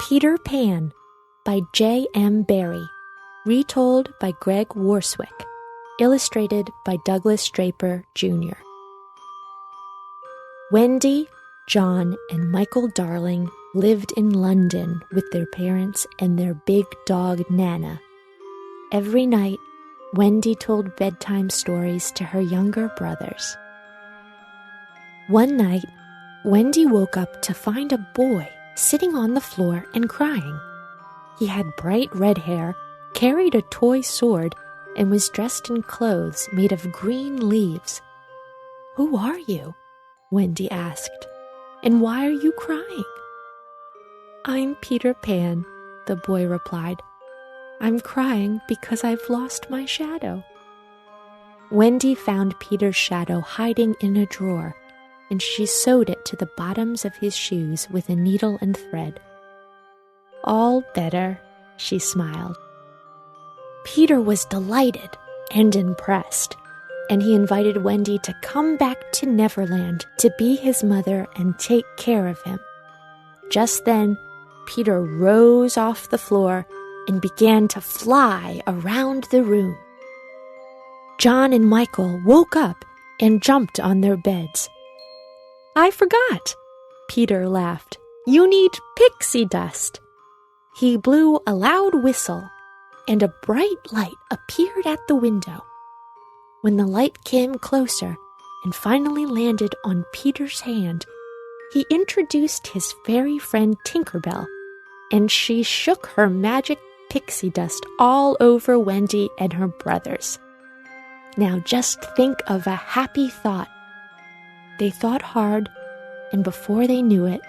Peter Pan by J. M. Barrie, retold by Greg Warswick, illustrated by Douglas Draper, Jr. Wendy, John, and Michael Darling lived in London with their parents and their big dog Nana. Every night, Wendy told bedtime stories to her younger brothers. One night, Wendy woke up to find a boy sitting on the floor and crying. He had bright red hair, carried a toy sword, and was dressed in clothes made of green leaves. "Who are you?" Wendy asked. "And why are you crying?" "I'm Peter Pan," the boy replied. "I'm crying because I've lost my shadow." Wendy found Peter's shadow hiding in a drawer, and she sewed it to the bottoms of his shoes with a needle and thread. "All better," she smiled. Peter was delighted and impressed, and he invited Wendy to come back to Neverland to be his mother and take care of him. Just then, Peter rose off the floor and began to fly around the room. John and Michael woke up and jumped on their beds. "I forgot," Peter laughed. "You need pixie dust." He blew a loud whistle, and a bright light appeared at the window. When the light came closer and finally landed on Peter's hand, he introduced his fairy friend Tinkerbell, and she shook her magic pixie dust all over Wendy and her brothers. Now just think of a happy thought. They thought hard, and before they knew it,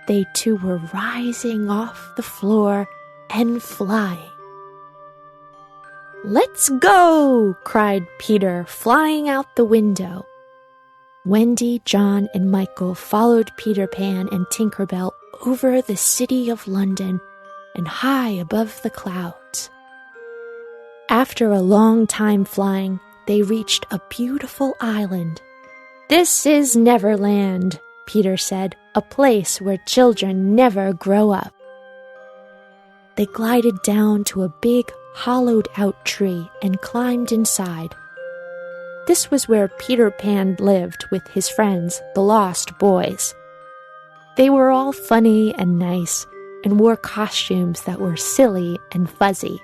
they too were rising off the floor and flying. "Let's go!" cried Peter, flying out the window. Wendy, John, and Michael followed Peter Pan and Tinkerbell over the city of London and high above the clouds. After a long time flying, they reached a beautiful island. "This is Neverland," Peter said, "a place where children never grow up." They glided down to a big, hollowed-out tree and climbed inside. This was where Peter Pan lived with his friends, the Lost Boys. They were all funny and nice and wore costumes that were silly and fuzzy.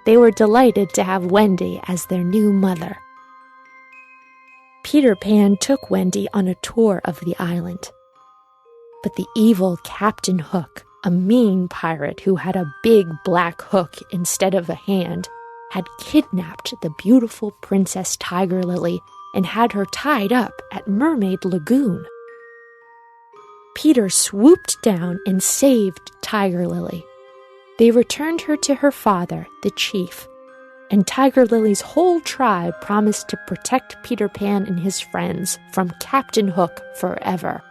They were delighted to have Wendy as their new mother. Peter Pan took Wendy on a tour of the island. But the evil Captain Hook, a mean pirate who had a big black hook instead of a hand, had kidnapped the beautiful Princess Tiger Lily and had her tied up at Mermaid Lagoon. Peter swooped down and saved Tiger Lily. They returned her to her father, the chief, and Tiger Lily's whole tribe promised to protect Peter Pan and his friends from Captain Hook forever.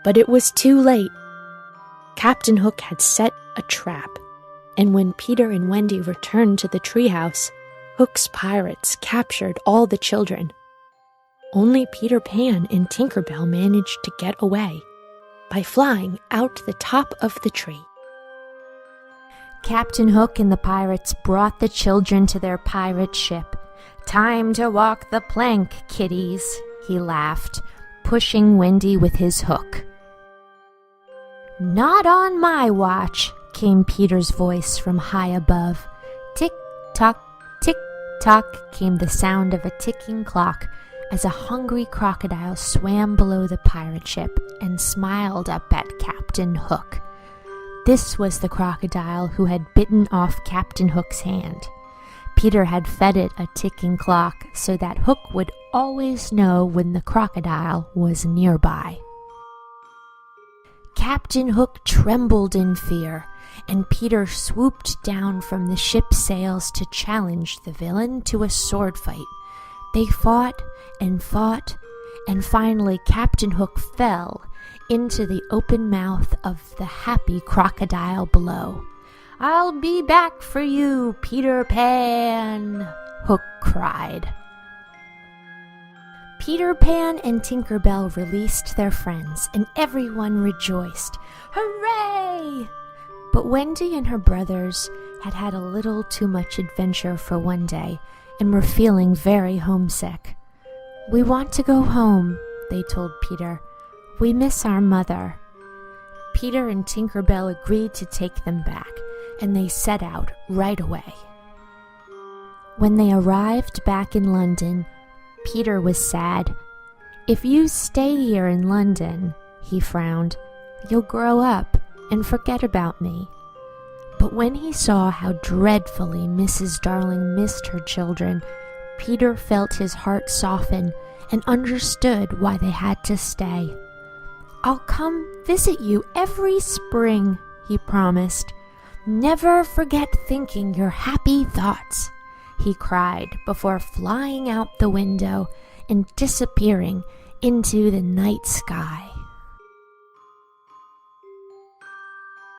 But it was too late. Captain Hook had set a trap, and when Peter and Wendy returned to the treehouse, Hook's pirates captured all the children. Only Peter Pan and Tinkerbell managed to get away by flying out the top of the tree. Captain Hook and the pirates brought the children to their pirate ship. "Time to walk the plank, kiddies," he laughed, pushing Wendy with his hook. "Not on my watch," came Peter's voice from high above. Tick-tock, tick-tock came the sound of a ticking clock as a hungry crocodile swam below the pirate ship and smiled up at Captain Hook. This was the crocodile who had bitten off Captain Hook's hand. Peter had fed it a ticking clock so that Hook would always know when the crocodile was nearby. Captain Hook trembled in fear, and Peter swooped down from the ship's sails to challenge the villain to a sword fight. They fought, and finally Captain Hook fell into the open mouth of the happy crocodile below. "I'll be back for you, Peter Pan," Hook cried. Peter Pan and Tinker Bell released their friends, and everyone rejoiced. Hooray! But Wendy and her brothers had had a little too much adventure for one day and were feeling very homesick. "We want to go home," they told Peter. "We miss our mother." Peter and Tinker Bell agreed to take them back, and they set out right away. When they arrived back in London, Peter was sad. "If you stay here in London," he frowned, "you'll grow up and forget about me." But when he saw how dreadfully Mrs. Darling missed her children, Peter felt his heart soften and understood why they had to stay. "I'll come visit you every spring," he promised. "Never forget thinking your happy thoughts," he cried before flying out the window and disappearing into the night sky.